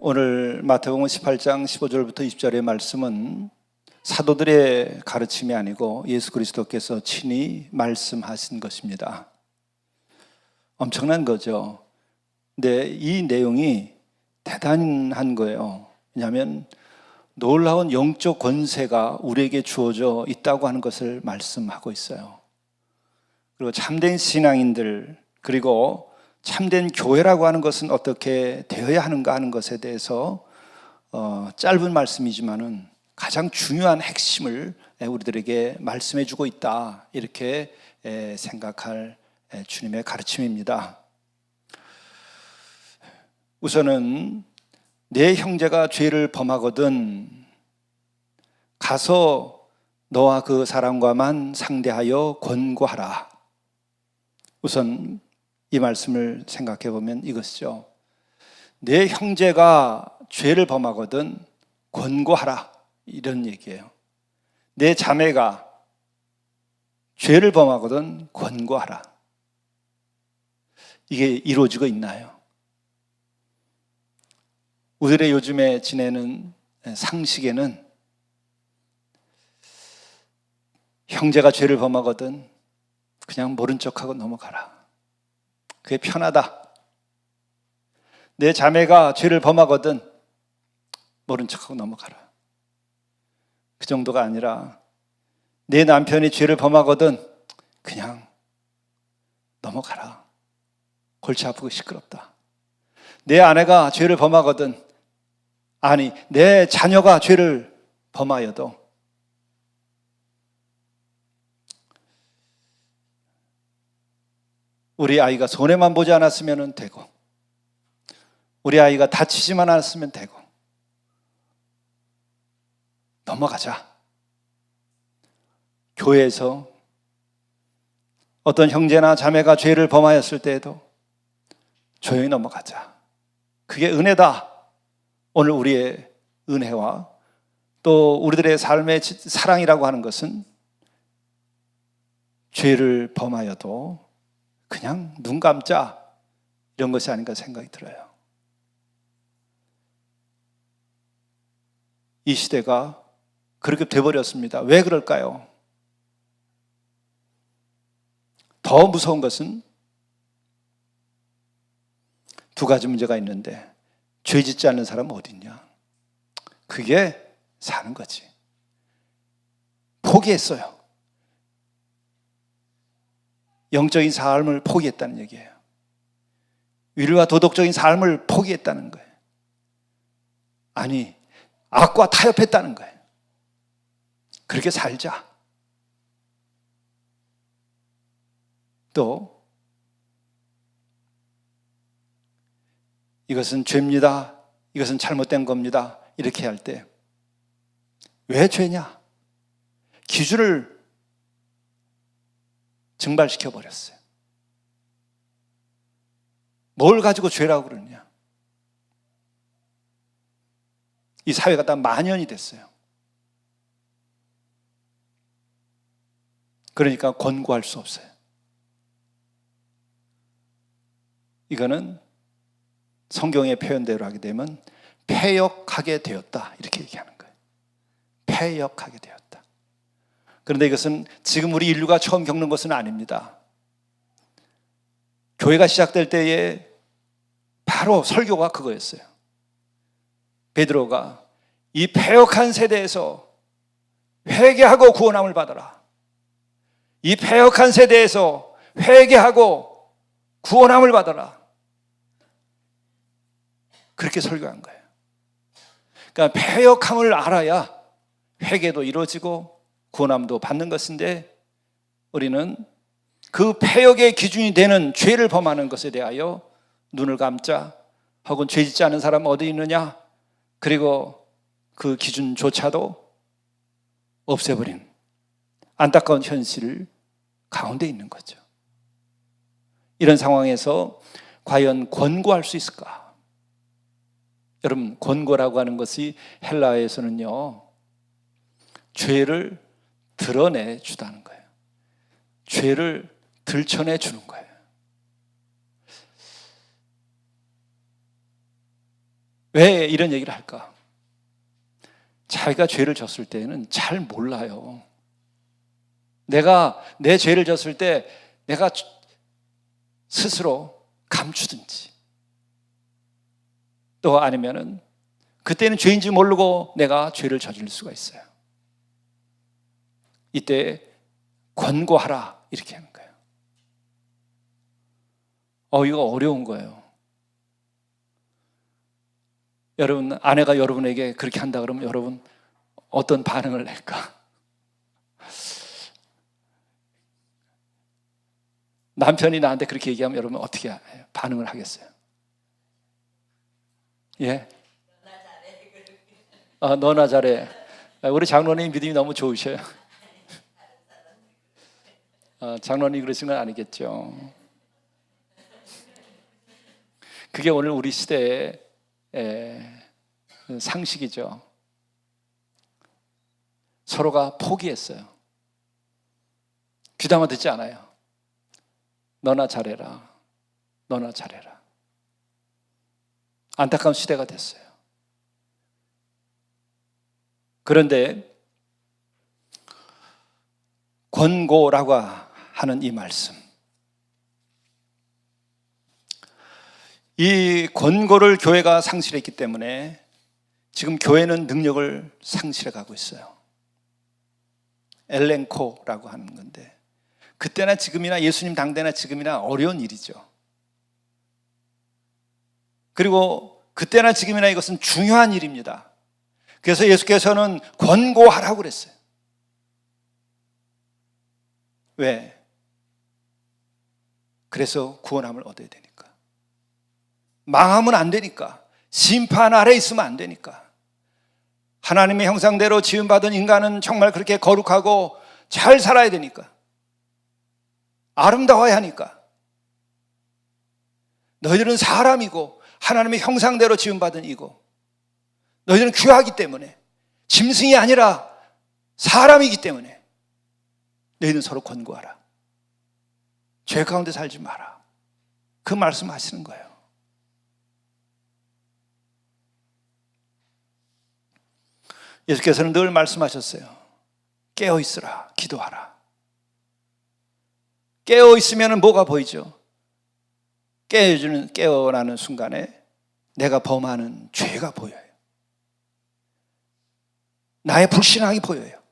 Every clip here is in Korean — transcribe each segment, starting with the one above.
오늘 마태복음 18장 15절부터 20절의 말씀은 사도들의 가르침이 아니고 예수 그리스도께서 친히 말씀하신 것입니다. 엄청난 거죠. 근데 이 내용이 대단한 거예요. 왜냐하면 놀라운 영적 권세가 우리에게 주어져 있다고 하는 것을 말씀하고 있어요. 그리고 참된 신앙인들, 그리고 참된 교회라고 하는 것은 어떻게 되어야 하는가 하는 것에 대해서 짧은 말씀이지만은 가장 중요한 핵심을 우리들에게 말씀해 주고 있다, 이렇게 생각할 주님의 가르침입니다. 우선은 내 형제가 죄를 범하거든 가서 너와 그 사람과만 상대하여 권고하라. 우선 이 말씀을 생각해 보면 이것이죠. 내 형제가 죄를 범하거든 권고하라, 이런 얘기예요. 내 자매가 죄를 범하거든 권고하라. 이게 이루어지고 있나요? 우리들의 요즘에 지내는 상식에는 형제가 죄를 범하거든 그냥 모른 척하고 넘어가라. 그게 편하다. 내 자매가 죄를 범하거든 모른 척하고 넘어가라. 그 정도가 아니라 내 남편이 죄를 범하거든 그냥 넘어가라. 골치 아프고 시끄럽다. 내 아내가 죄를 범하거든, 아니 내 자녀가 죄를 범하여도 우리 아이가 손해만 보지 않았으면 되고, 우리 아이가 다치지만 않았으면 되고, 넘어가자. 교회에서 어떤 형제나 자매가 죄를 범하였을 때에도 조용히 넘어가자. 그게 은혜다. 오늘 우리의 은혜와 또 우리들의 삶의 사랑이라고 하는 것은 죄를 범하여도 그냥 눈 감자, 이런 것이 아닌가 생각이 들어요. 이 시대가 그렇게 돼버렸습니다. 왜 그럴까요? 더 무서운 것은 두 가지 문제가 있는데, 죄 짓지 않는 사람은 어디 있냐? 그게 사는 거지. 포기했어요. 영적인 삶을 포기했다는 얘기예요. 윤리와 도덕적인 삶을 포기했다는 거예요. 아니, 악과 타협했다는 거예요. 그렇게 살자. 또 이것은 죄입니다, 이것은 잘못된 겁니다, 이렇게 할 때 왜 죄냐? 기준을 증발시켜 버렸어요. 뭘 가지고 죄라고 그러냐? 이 사회가 다 만연이 됐어요. 그러니까 권고할 수 없어요. 이거는 성경의 표현대로 하게 되면 패역하게 되었다, 이렇게 얘기하는 거예요. 패역하게 되었다. 그런데 이것은 지금 우리 인류가 처음 겪는 것은 아닙니다. 교회가 시작될 때에 바로 설교가 그거였어요. 베드로가 이 패역한 세대에서 회개하고 구원함을 받아라. 이 패역한 세대에서 회개하고 구원함을 받아라. 그렇게 설교한 거예요. 그러니까 패역함을 알아야 회개도 이루어지고 구원함도 받는 것인데, 우리는 그 패역의 기준이 되는 죄를 범하는 것에 대하여 눈을 감자, 혹은 죄 짓지 않은 사람은 어디 있느냐, 그리고 그 기준조차도 없애버린 안타까운 현실 가운데 있는 거죠. 이런 상황에서 과연 권고할 수 있을까? 여러분, 권고라고 하는 것이 헬라어에서는요, 죄를 드러내 주다는 거예요. 죄를 들춰내 주는 거예요. 왜 이런 얘기를 할까? 자기가 죄를 졌을 때는 잘 몰라요. 내가 내 죄를 졌을 때 내가 스스로 감추든지, 또 아니면은 그때는 죄인지 모르고 내가 죄를 저질 수가 있어요. 이때 권고하라 이렇게 하는 거예요. 이거 어려운 거예요. 여러분, 아내가 여러분에게 그렇게 한다 그러면 여러분 어떤 반응을 낼까? 남편이 나한테 그렇게 얘기하면 여러분 어떻게 반응을 하겠어요? 예? 너나 잘해. 우리 장로님 믿음이 너무 좋으셔요. 장로님 그러신 건 아니겠죠. 그게 오늘 우리 시대의 상식이죠. 서로가 포기했어요. 귀담아 듣지 않아요. 너나 잘해라. 너나 잘해라. 안타까운 시대가 됐어요. 그런데 권고라고 하는 이 말씀, 이 권고를 교회가 상실했기 때문에 지금 교회는 능력을 상실해 가고 있어요. 엘렌코라고 하는 건데, 그때나 지금이나 예수님 당대나 지금이나 어려운 일이죠. 그리고 그때나 지금이나 이것은 중요한 일입니다. 그래서 예수께서는 권고하라고 그랬어요. 왜? 그래서 구원함을 얻어야 되니까. 망하면 안 되니까. 심판 아래 있으면 안 되니까. 하나님의 형상대로 지음받은 인간은 정말 그렇게 거룩하고 잘 살아야 되니까. 아름다워야 하니까. 너희들은 사람이고 하나님의 형상대로 지음받은 이고, 너희들은 귀하기 때문에, 짐승이 아니라 사람이기 때문에 너희는 서로 권고하라. 죄 가운데 살지 마라. 그 말씀 하시는 거예요. 예수께서는 늘 말씀하셨어요. 깨어있으라, 기도하라. 깨어있으면 뭐가 보이죠? 깨어나는 순간에 내가 범하는 죄가 보여요. 나의 불신앙이 보여요.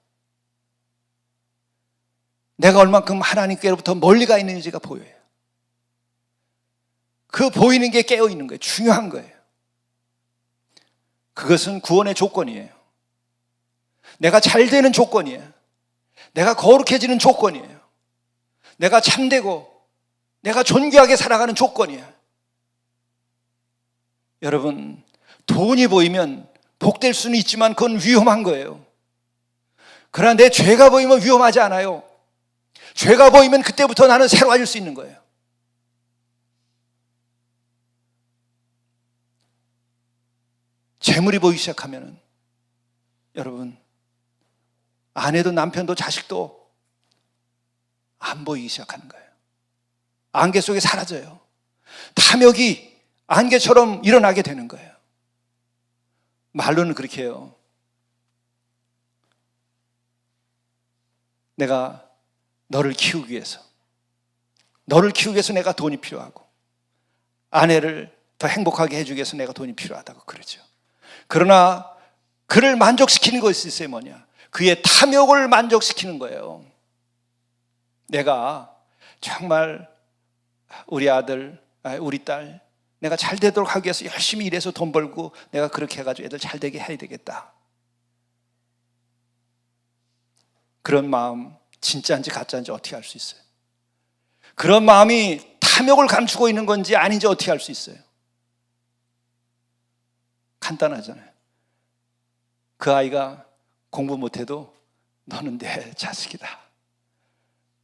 내가 얼만큼 하나님께로부터 멀리 가 있는지가 보여요. 그 보이는 게 깨어있는 거예요. 중요한 거예요. 그것은 구원의 조건이에요. 내가 잘 되는 조건이에요. 내가 거룩해지는 조건이에요. 내가 참되고 내가 존귀하게 살아가는 조건이에요. 여러분, 돈이 보이면 복될 수는 있지만 그건 위험한 거예요. 그러나 내 죄가 보이면 위험하지 않아요. 죄가 보이면 그때부터 나는 새로워질 수 있는 거예요. 재물이 보이기 시작하면 여러분, 아내도 남편도 자식도 안 보이기 시작하는 거예요. 안개 속에 사라져요. 탐욕이 안개처럼 일어나게 되는 거예요. 말로는 그렇게 해요. 내가 너를 키우기 위해서 내가 돈이 필요하고, 아내를 더 행복하게 해주기 위해서 내가 돈이 필요하다고 그러죠. 그러나 그를 만족시키는 것이 있어요. 뭐냐? 그의 탐욕을 만족시키는 거예요. 내가 정말 우리 아들, 우리 딸 내가 잘 되도록 하기 위해서 열심히 일해서 돈 벌고 내가 그렇게 해가지고 애들 잘 되게 해야 되겠다. 그런 마음 진짜인지 가짜인지 어떻게 알 수 있어요? 그런 마음이 탐욕을 감추고 있는 건지 아닌지 어떻게 알 수 있어요? 간단하잖아요. 그 아이가 공부 못해도 너는 내 자식이다.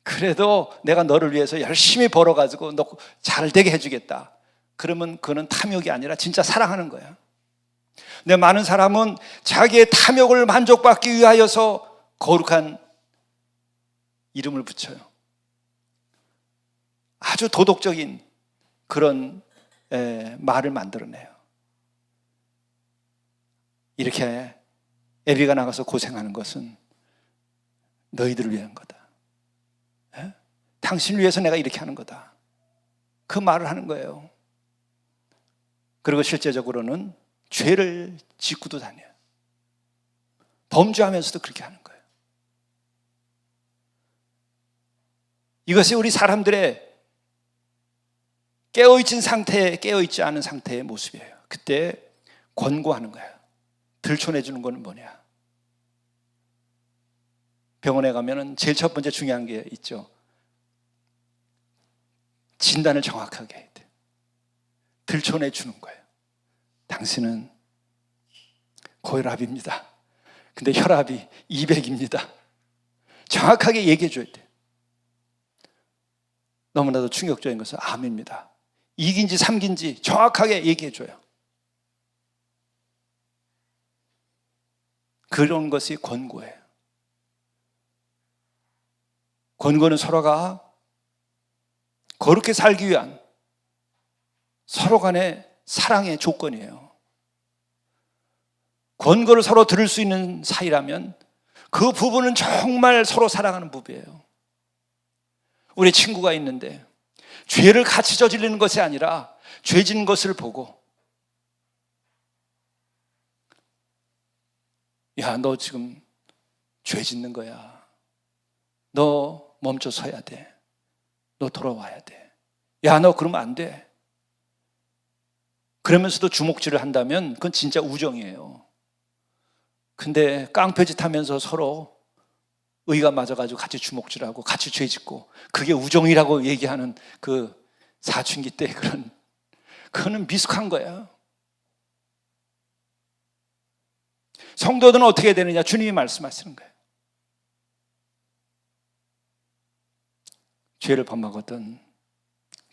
그래도 내가 너를 위해서 열심히 벌어가지고 너 잘 되게 해주겠다. 그러면 그거는 탐욕이 아니라 진짜 사랑하는 거야. 근데 많은 사람은 자기의 탐욕을 만족받기 위하여서 거룩한 이름을 붙여요. 아주 도덕적인 그런 말을 만들어내요. 이렇게 애비가 나가서 고생하는 것은 너희들을 위한 거다. 예? 당신을 위해서 내가 이렇게 하는 거다. 그 말을 하는 거예요. 그리고 실제적으로는 죄를 짓고도 다녀요. 범죄하면서도 그렇게 하는 거예요. 이것이 우리 사람들의 깨어있는 상태에 깨어있지 않은 상태의 모습이에요. 그때 권고하는 거예요. 들춰내주는 건 뭐냐? 병원에 가면은 제일 첫 번째 중요한 게 있죠. 진단을 정확하게 해야 돼. 들춰내주는 거예요. 당신은 고혈압입니다. 근데 혈압이 200입니다. 정확하게 얘기해 줘야 돼. 너무나도 충격적인 것은 암입니다. 2기인지 3기인지 정확하게 얘기해 줘요. 그런 것이 권고예요. 권고는 서로가 거룩하게 살기 위한 서로 간의 사랑의 조건이에요. 권고를 서로 들을 수 있는 사이라면 그 부부는 정말 서로 사랑하는 부부예요. 우리 친구가 있는데 죄를 같이 저지르는 것이 아니라 죄 짓는 것을 보고, 야, 너 지금 죄 짓는 거야. 너 멈춰 서야 돼. 너 돌아와야 돼. 야, 너 그러면 안 돼. 그러면서도 주먹질을 한다면 그건 진짜 우정이에요. 근데 깡패짓 하면서 서로 의가 맞아가지고 같이 주먹질하고 같이 죄 짓고 그게 우정이라고 얘기하는 그 사춘기 때 그거는 미숙한 거예요. 성도들은 어떻게 되느냐? 주님이 말씀하시는 거예요. 죄를 범하거든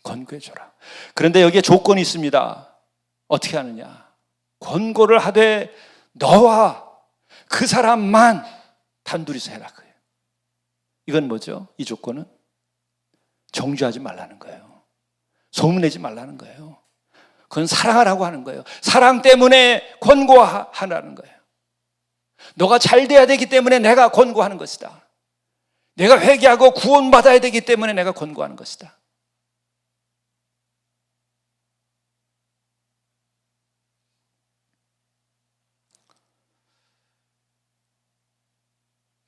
권고해줘라. 그런데 여기에 조건이 있습니다. 어떻게 하느냐? 권고를 하되 너와 그 사람만 단둘이서 해라. 이건 뭐죠? 이 조건은 정죄하지 말라는 거예요. 소문내지 말라는 거예요. 그건 사랑하라고 하는 거예요. 사랑 때문에 권고하라는 거예요. 너가 잘 돼야 되기 때문에 내가 권고하는 것이다. 내가 회개하고 구원받아야 되기 때문에 내가 권고하는 것이다.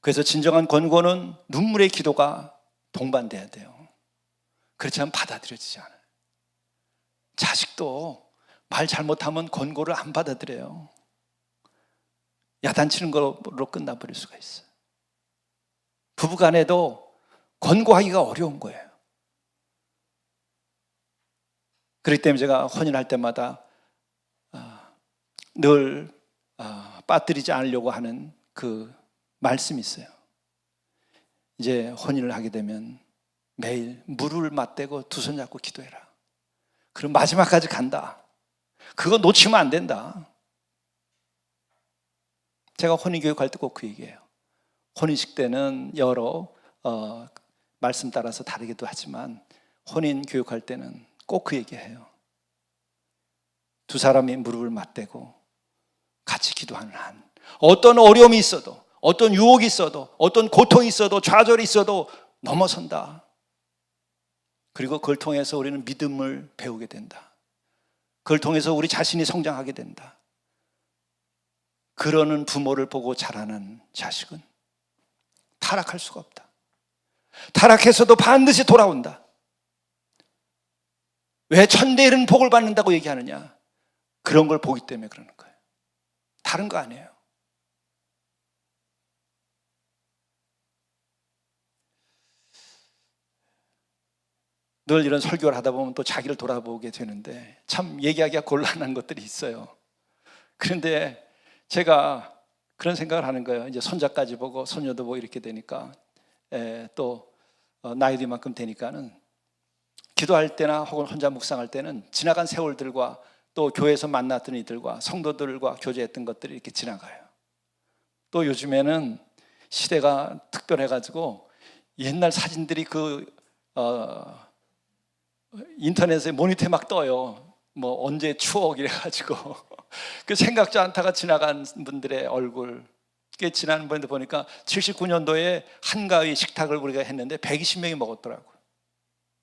그래서 진정한 권고는 눈물의 기도가 동반돼야 돼요. 그렇지 않으면 받아들여지지 않아요. 자식도 말 잘못하면 권고를 안 받아들여요. 야단치는 걸로 끝나버릴 수가 있어요. 부부간에도 권고하기가 어려운 거예요. 그렇기 때문에 제가 혼인할 때마다 늘 빠뜨리지 않으려고 하는 그 말씀이 있어요. 이제 혼인을 하게 되면 매일 무릎을 맞대고 두 손 잡고 기도해라. 그럼 마지막까지 간다. 그거 놓치면 안 된다. 제가 혼인교육할 때 꼭 그 얘기해요. 혼인식 때는 여러 말씀 따라서 다르기도 하지만 혼인교육할 때는 꼭 그 얘기해요. 두 사람이 무릎을 맞대고 같이 기도하는 한 어떤 어려움이 있어도, 어떤 유혹이 있어도, 어떤 고통이 있어도, 좌절이 있어도 넘어선다. 그리고 그걸 통해서 우리는 믿음을 배우게 된다. 그걸 통해서 우리 자신이 성장하게 된다. 그러는 부모를 보고 자라는 자식은 타락할 수가 없다. 타락해서도 반드시 돌아온다. 왜 천대일은 복을 받는다고 얘기하느냐? 그런 걸 보기 때문에 그러는 거예요. 다른 거 아니에요. 늘 이런 설교를 하다 보면 또 자기를 돌아보게 되는데 참 얘기하기가 곤란한 것들이 있어요. 그런데 제가 그런 생각을 하는 거예요. 이제 손자까지 보고 손녀도 보고 이렇게 되니까 또 나이도 이만큼 되니까는 기도할 때나 혹은 혼자 묵상할 때는 지나간 세월들과 또 교회에서 만났던 이들과 성도들과 교제했던 것들이 이렇게 지나가요. 또 요즘에는 시대가 특별해가지고 옛날 사진들이 인터넷에 모니터에 막 떠요. 뭐 언제 추억 이래가지고 그 생각지 않다가 지나간 분들의 얼굴, 지나는 분들 보니까 79년도에 한가위 식탁을 우리가 했는데 120명이 먹었더라고요.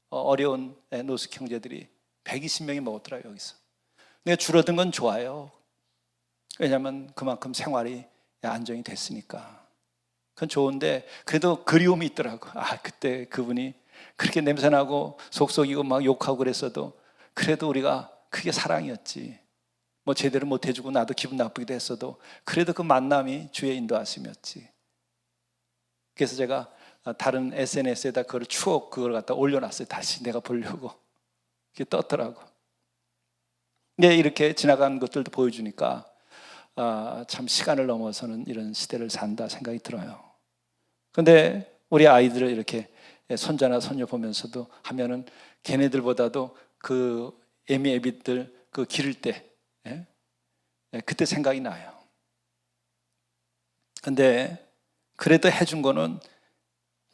어려운 노숙 형제들이 120명이 먹었더라고요, 여기서. 근데 줄어든 건 좋아요. 왜냐하면 그만큼 생활이 안정이 됐으니까. 그건 좋은데 그래도 그리움이 있더라고요. 그때 그분이 그렇게 냄새나고 속썩이고 막 욕하고 그랬어도 그래도 우리가 그게 사랑이었지. 뭐 제대로 못 해주고 나도 기분 나쁘기도 했어도 그래도 그 만남이 주의 인도하심이었지. 그래서 제가 다른 SNS에다 그걸 그걸 갖다 올려놨어요. 다시 내가 보려고. 그게 떴더라고. 근데 이렇게 지나간 것들도 보여주니까 참 시간을 넘어서는 이런 시대를 산다 생각이 들어요. 근데 우리 아이들을 이렇게 손자나 손녀 보면서도 하면은 걔네들보다도 그 애미애비들 그 기를 때 그때 생각이 나요. 근데 그래도 해준 거는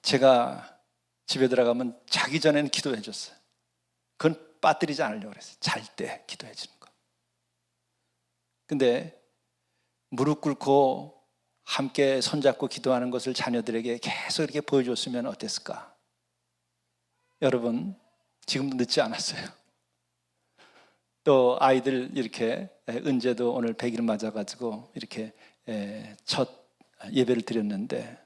제가 집에 들어가면 자기 전에는 기도해 줬어요. 그건 빠뜨리지 않으려고 그랬어요. 잘 때 기도해 주는 거. 근데 무릎 꿇고 함께 손잡고 기도하는 것을 자녀들에게 계속 이렇게 보여줬으면 어땠을까? 여러분, 지금도 늦지 않았어요. 또 아이들 이렇게 은재도 오늘 100일 맞아가지고 이렇게 첫 예배를 드렸는데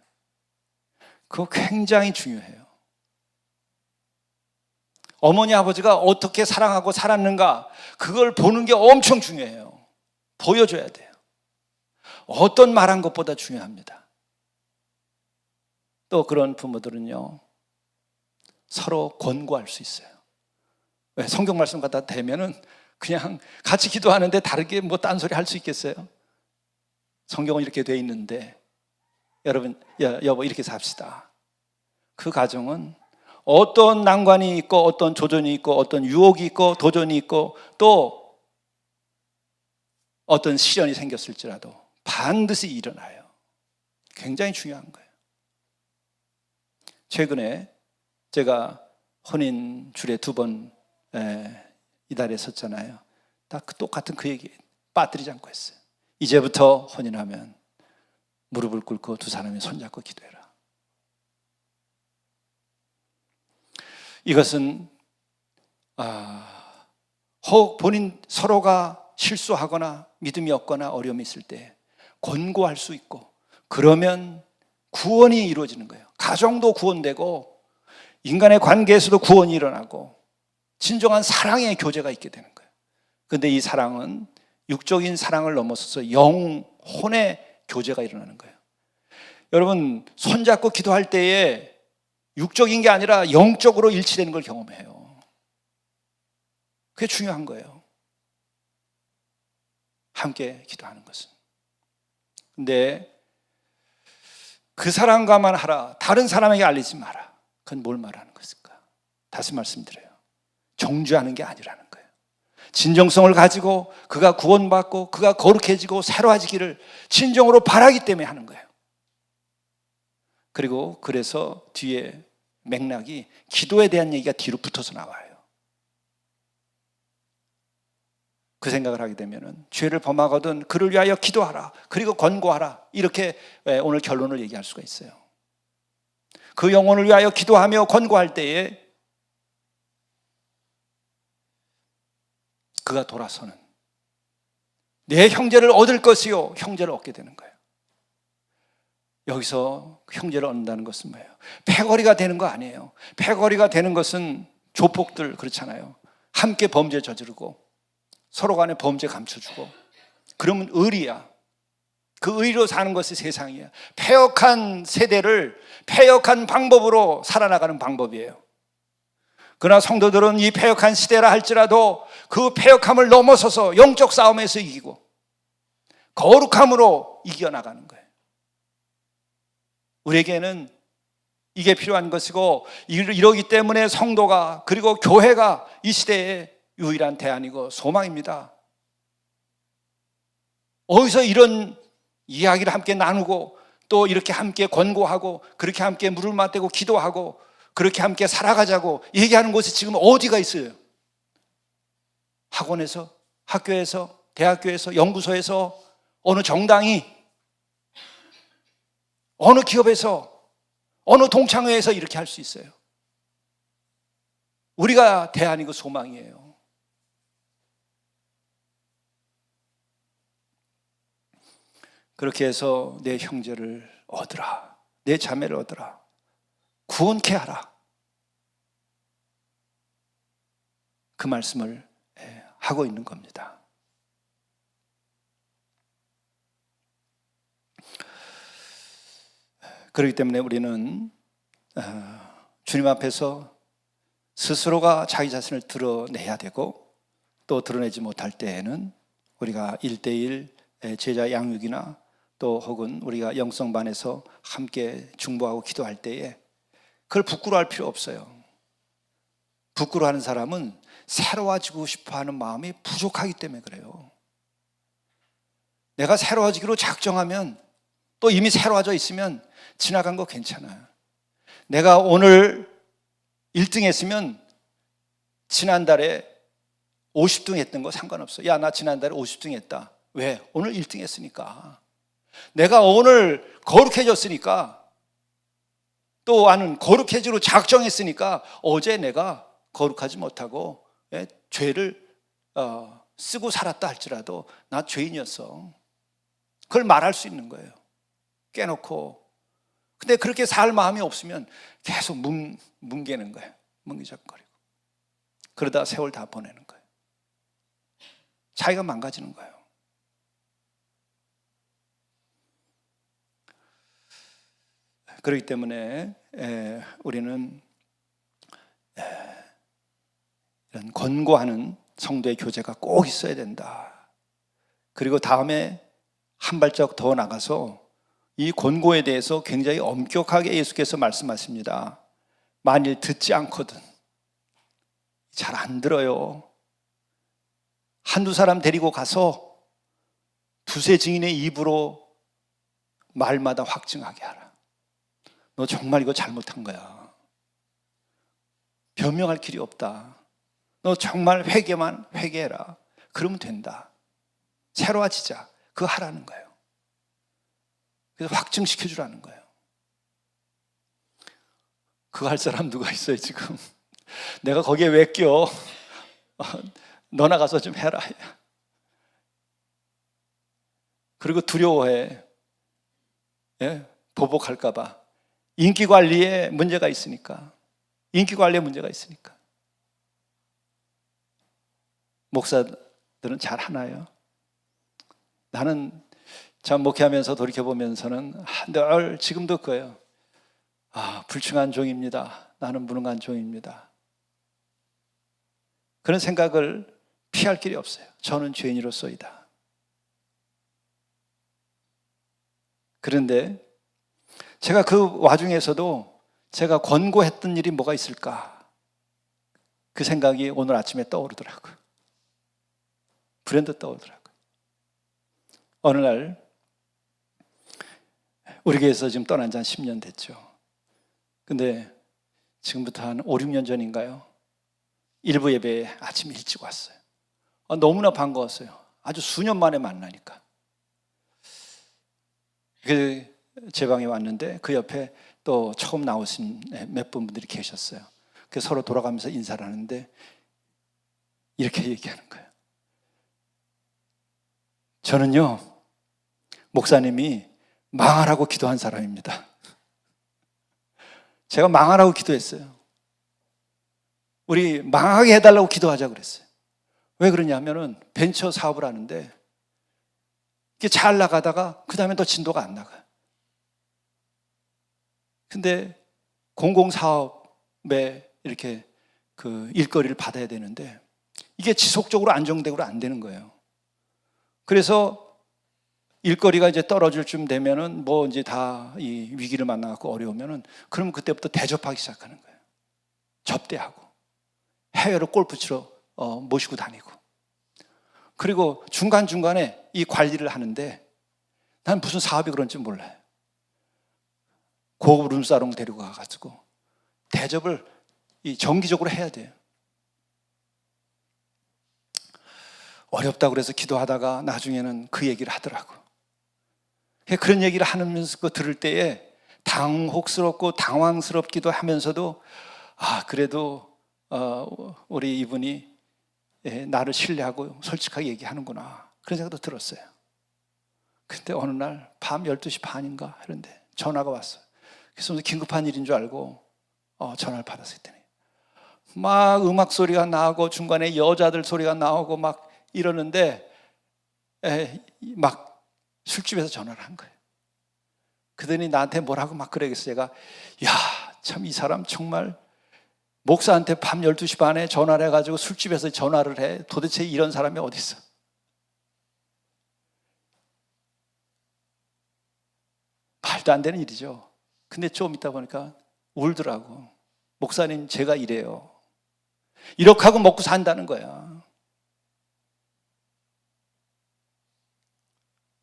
그거 굉장히 중요해요. 어머니 아버지가 어떻게 사랑하고 살았는가 그걸 보는 게 엄청 중요해요. 보여줘야 돼요. 어떤 말한 것보다 중요합니다. 또 그런 부모들은요 서로 권고할 수 있어요. 왜? 성경 말씀 갖다 대면은 그냥 같이 기도하는데 다르게 뭐 딴소리 할 수 있겠어요? 성경은 이렇게 돼 있는데 여러분, 여보 이렇게 삽시다. 그 가정은 어떤 난관이 있고 어떤 조전이 있고 어떤 유혹이 있고 도전이 있고 또 어떤 시련이 생겼을지라도 반드시 일어나요. 굉장히 중요한 거예요. 최근에 제가 혼인 줄에 2번 이달에 섰잖아요. 다 똑같은 그 얘기 빠뜨리지 않고 했어요. 이제부터 혼인하면 무릎을 꿇고 두 사람이 손잡고 기도해라. 이것은 혹 본인 서로가 실수하거나 믿음이 없거나 어려움이 있을 때 권고할 수 있고 그러면 구원이 이루어지는 거예요. 가정도 구원되고 인간의 관계에서도 구원이 일어나고 진정한 사랑의 교제가 있게 되는 거예요. 그런데 이 사랑은 육적인 사랑을 넘어서서 영혼의 교제가 일어나는 거예요. 여러분 손잡고 기도할 때에 육적인 게 아니라 영적으로 일치되는 걸 경험해요. 그게 중요한 거예요. 함께 기도하는 것은. 근데 그 사람과만 하라, 다른 사람에게 알리지 마라. 그건 뭘 말하는 것일까? 다시 말씀드려요. 정죄하는 게 아니라는 거예요. 진정성을 가지고 그가 구원받고 그가 거룩해지고 새로워지기를 진정으로 바라기 때문에 하는 거예요. 그리고 그래서 뒤에 맥락이 기도에 대한 얘기가 뒤로 붙어서 나와요. 그 생각을 하게 되면 죄를 범하거든 그를 위하여 기도하라 그리고 권고하라 이렇게 오늘 결론을 얘기할 수가 있어요. 그 영혼을 위하여 기도하며 권고할 때에 그가 돌아서는 내 형제를 얻을 것이요 형제를 얻게 되는 거예요. 여기서 형제를 얻는다는 것은 뭐예요? 패거리가 되는 거 아니에요. 패거리가 되는 것은 조폭들 그렇잖아요. 함께 범죄 저지르고 서로 간에 범죄 감춰주고 그러면 의리야. 그 의리로 사는 것이 세상이야. 패역한 세대를 패역한 방법으로 살아나가는 방법이에요. 그러나 성도들은 이 패역한 시대라 할지라도 그 패역함을 넘어서서 영적 싸움에서 이기고 거룩함으로 이겨나가는 거예요. 우리에게는 이게 필요한 것이고 이러기 때문에 성도가 그리고 교회가 이 시대의 유일한 대안이고 소망입니다. 어디서 이런 이야기를 함께 나누고 또 이렇게 함께 권고하고 그렇게 함께 물을 맞대고 기도하고 그렇게 함께 살아가자고 얘기하는 곳이 지금 어디가 있어요? 학원에서? 학교에서? 대학교에서, 연구소에서, 어느 정당이, 어느 기업에서, 어느 동창회에서 이렇게 할 수 있어요. 우리가 대안이고 소망이에요. 그렇게 해서 내 형제를 얻으라, 내 자매를 얻으라, 구원케 하라, 그 말씀을 하고 있는 겁니다. 그렇기 때문에 우리는 주님 앞에서 스스로가 자기 자신을 드러내야 되고, 또 드러내지 못할 때에는 우리가 1:1 제자 양육이나 또 혹은 우리가 영성반에서 함께 중보하고 기도할 때에 그걸 부끄러워할 필요 없어요. 부끄러워하는 사람은 새로워지고 싶어하는 마음이 부족하기 때문에 그래요. 내가 새로워지기로 작정하면, 또 이미 새로워져 있으면 지나간 거 괜찮아요. 내가 오늘 1등 했으면 지난달에 50등 했던 거 상관없어. 야, 나 지난달에 50등 했다. 왜? 오늘 1등 했으니까. 내가 오늘 거룩해졌으니까, 또 나는 거룩해지로 작정했으니까, 어제 내가 거룩하지 못하고 죄를 쓰고 살았다 할지라도 나 죄인이었어. 그걸 말할 수 있는 거예요. 깨놓고. 근데 그렇게 살 마음이 없으면 계속 뭉개는 거예요. 뭉기적거리고. 그러다 세월 다 보내는 거예요. 자기가 망가지는 거예요. 그렇기 때문에 우리는 이런 권고하는 성도의 교제가 꼭 있어야 된다. 그리고 다음에 한 발짝 더 나가서 이 권고에 대해서 굉장히 엄격하게 예수께서 말씀하십니다. 만일 듣지 않거든, 잘 안 들어요. 한두 사람 데리고 가서 두세 증인의 입으로 말마다 확증하게 하라. 너 정말 이거 잘못한 거야. 변명할 길이 없다. 너 정말 회개만 회개해라. 그러면 된다. 새로워지자. 그거 하라는 거예요. 그래서 확증시켜주라는 거예요. 그거 할 사람 누가 있어요 지금? 내가 거기에 왜 껴? 너 나가서 좀 해라. 그리고 두려워해. 보복할까 봐. 인기관리에 문제가 있으니까. 인기관리에 문제가 있으니까. 목사들은 잘 하나요? 나는 참 목회하면서 돌이켜보면서는 늘 지금도 그거예요. 불충한 종입니다. 나는 무능한 종입니다. 그런 생각을 피할 길이 없어요. 저는 죄인으로서이다. 그런데 제가 그 와중에서도 제가 권고했던 일이 뭐가 있을까? 그 생각이 오늘 아침에 떠오르더라고요. 불현듯 떠오르더라고요. 어느 날 우리 교회에서 지금 떠난 지 한 10년 됐죠. 근데 지금부터 한 5, 6년 전인가요? 일부 예배에 아침 일찍 왔어요. 너무나 반가웠어요. 아주 수년 만에 만나니까. 제 방에 왔는데 그 옆에 또 처음 나오신 몇 분들이 계셨어요. 그래서 서로 돌아가면서 인사를 하는데 이렇게 얘기하는 거예요. 저는요, 목사님이 망하라고 기도한 사람입니다. 제가 망하라고 기도했어요. 우리 망하게 해달라고 기도하자 그랬어요. 왜 그러냐면은 벤처 사업을 하는데 이게 잘 나가다가 그 다음에 더 진도가 안 나가요. 근데 공공사업에 이렇게 그 일거리를 받아야 되는데 이게 지속적으로 안정되고 안 되는 거예요. 그래서 일거리가 이제 떨어질 쯤 되면은 뭐 이제 다 이 위기를 만나갖고 어려우면은 그러면 그때부터 대접하기 시작하는 거예요. 접대하고 해외로 골프 치러 모시고 다니고. 그리고 중간중간에 이 관리를 하는데 난 무슨 사업이 그런지 몰라요. 고급 룸사롱 데리고 가가지고 대접을 정기적으로 해야 돼요. 어렵다고 그래서 기도하다가 나중에는 그 얘기를 하더라고. 그런 얘기를 하면서 그거 들을 때에 당혹스럽고 당황스럽기도 하면서도 그래도 우리 이분이 나를 신뢰하고 솔직하게 얘기하는구나, 그런 생각도 들었어요. 근데 어느 날 밤 12시 반인가 이런데 전화가 왔어요. 그래서 긴급한 일인 줄 알고 전화를 받았을 때니 막 음악 소리가 나고 중간에 여자들 소리가 나오고 막 이러는데 막 술집에서 전화를 한 거예요. 그러더니 나한테 뭐라고 막 그러겠어. 제가 참 이 사람 정말 목사한테 밤 12시 반에 전화를 해가지고 술집에서 전화를 해. 도대체 이런 사람이 어디 있어? 말도 안 되는 일이죠. 근데 좀 있다 보니까 울더라고. 목사님, 제가 이래요. 이렇게 하고 먹고 산다는 거야.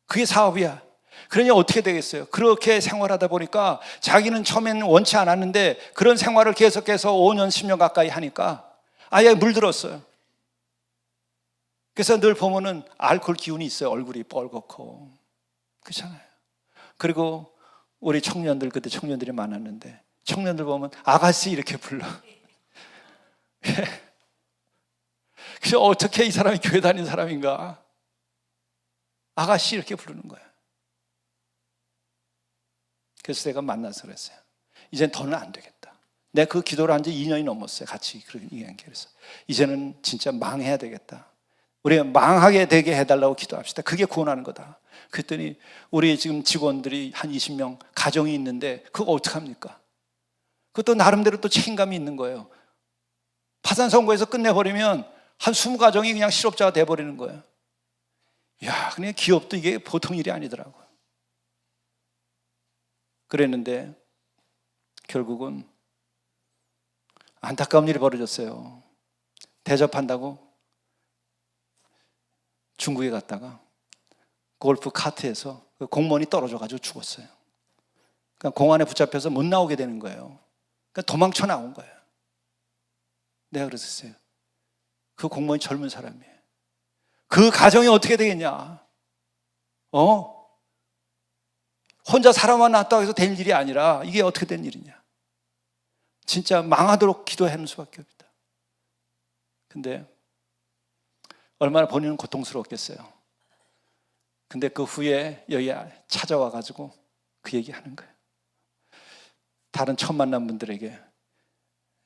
그게 사업이야. 그러니 어떻게 되겠어요? 그렇게 생활하다 보니까 자기는 처음에는 원치 않았는데 그런 생활을 계속해서 5년, 10년 가까이 하니까 아예 물들었어요. 그래서 늘 보면은 알코올 기운이 있어요. 얼굴이 뻘겋고. 그렇잖아요. 그리고 우리 청년들, 그때 청년들이 많았는데 청년들 보면 아가씨 이렇게 불러. 그래서 어떻게 이 사람이 교회 다니는 사람인가? 아가씨 이렇게 부르는 거야. 그래서 내가 만나서 그랬어요. 이젠 더는 안 되겠다. 내가 그 기도를 한 지 2년이 넘었어요. 같이 그런 얘기해서 이제는 진짜 망해야 되겠다. 우리가 망하게 되게 해달라고 기도합시다. 그게 구원하는 거다. 그랬더니 우리 지금 직원들이 한 20명 가정이 있는데 그거 어떡합니까? 그것도 나름대로 또 책임감이 있는 거예요. 파산 선고에서 끝내버리면 한 20가정이 그냥 실업자가 돼버리는 거예요. 그냥 기업도 이게 보통 일이 아니더라고요. 그랬는데 결국은 안타까운 일이 벌어졌어요. 대접한다고 중국에 갔다가 골프 카트에서 공무원이 떨어져가지고 죽었어요. 그러니까 공안에 붙잡혀서 못 나오게 되는 거예요. 그러니까 도망쳐 나온 거예요. 내가 그랬었어요. 그 공무원이 젊은 사람이에요. 그 가정이 어떻게 되겠냐? 혼자 사람만 낳았다고 해서 될 일이 아니라 이게 어떻게 된 일이냐? 진짜 망하도록 기도하는 수밖에 없다. 근데 얼마나 본인은 고통스러웠겠어요. 근데 그 후에 여기 찾아와가지고 그 얘기하는 거예요. 다른 처음 만난 분들에게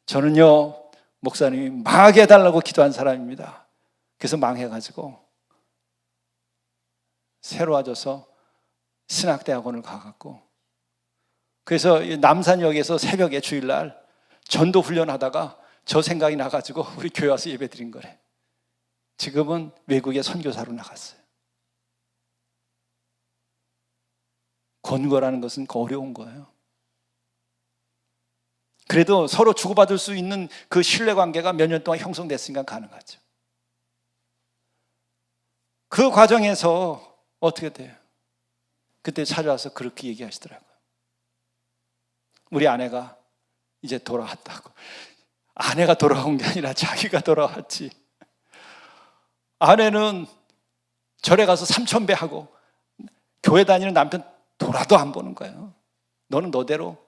저는요 목사님이 망하게 해달라고 기도한 사람입니다. 그래서 망해가지고 새로 와줘서 신학대학원을 가갖고 그래서 남산역에서 새벽에 주일날 전도 훈련하다가 저 생각이 나가지고 우리 교회 와서 예배 드린 거래. 지금은 외국에 선교사로 나갔어요. 권고라는 것은 어려운 거예요. 그래도 서로 주고받을 수 있는 그 신뢰관계가 몇 년 동안 형성됐으니까 가능하죠. 그 과정에서 어떻게 돼요? 그때 찾아와서 그렇게 얘기하시더라고요. 우리 아내가 이제 돌아왔다고. 아내가 돌아온 게 아니라 자기가 돌아왔지. 아내는 절에 가서 3,000배 하고 교회 다니는 남편 돌아도 안 보는 거예요. 너는 너대로.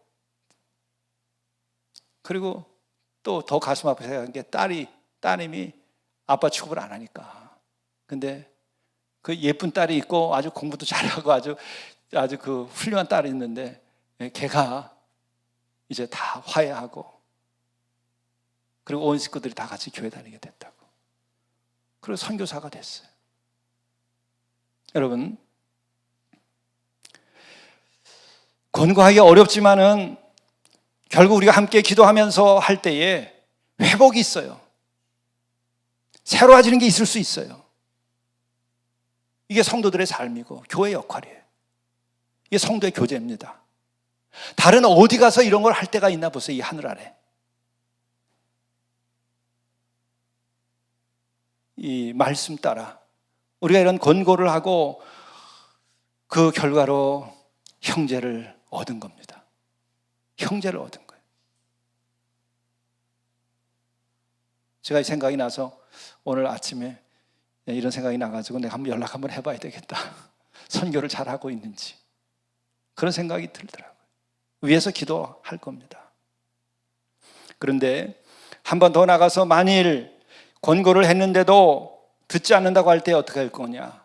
그리고 또 더 가슴 아프게 생각한 게 따님이 아빠 취급을 안 하니까. 근데 그 예쁜 딸이 있고 아주 공부도 잘하고 아주 그 훌륭한 딸이 있는데 걔가 이제 다 화해하고 그리고 온 식구들이 다 같이 교회 다니게 됐다고. 그리고 선교사가 됐어요. 여러분, 권고하기 어렵지만은 결국 우리가 함께 기도하면서 할 때에 회복이 있어요. 새로워지는 게 있을 수 있어요. 이게 성도들의 삶이고 교회의 역할이에요. 이게 성도의 교제입니다. 다른 어디 가서 이런 걸 할 때가 있나 보세요. 이 하늘 아래. 이 말씀 따라 우리가 이런 권고를 하고 그 결과로 형제를 얻은 겁니다. 형제를 얻은 거예요. 제가 이 생각이 나서 오늘 아침에 이런 생각이 나가지고 내가 한번 연락 한번 해봐야 되겠다. 선교를 잘하고 있는지 그런 생각이 들더라고요. 위에서 기도할 겁니다. 그런데 한 번 더 나가서 만일 권고를 했는데도 듣지 않는다고 할 때 어떻게 할 거냐?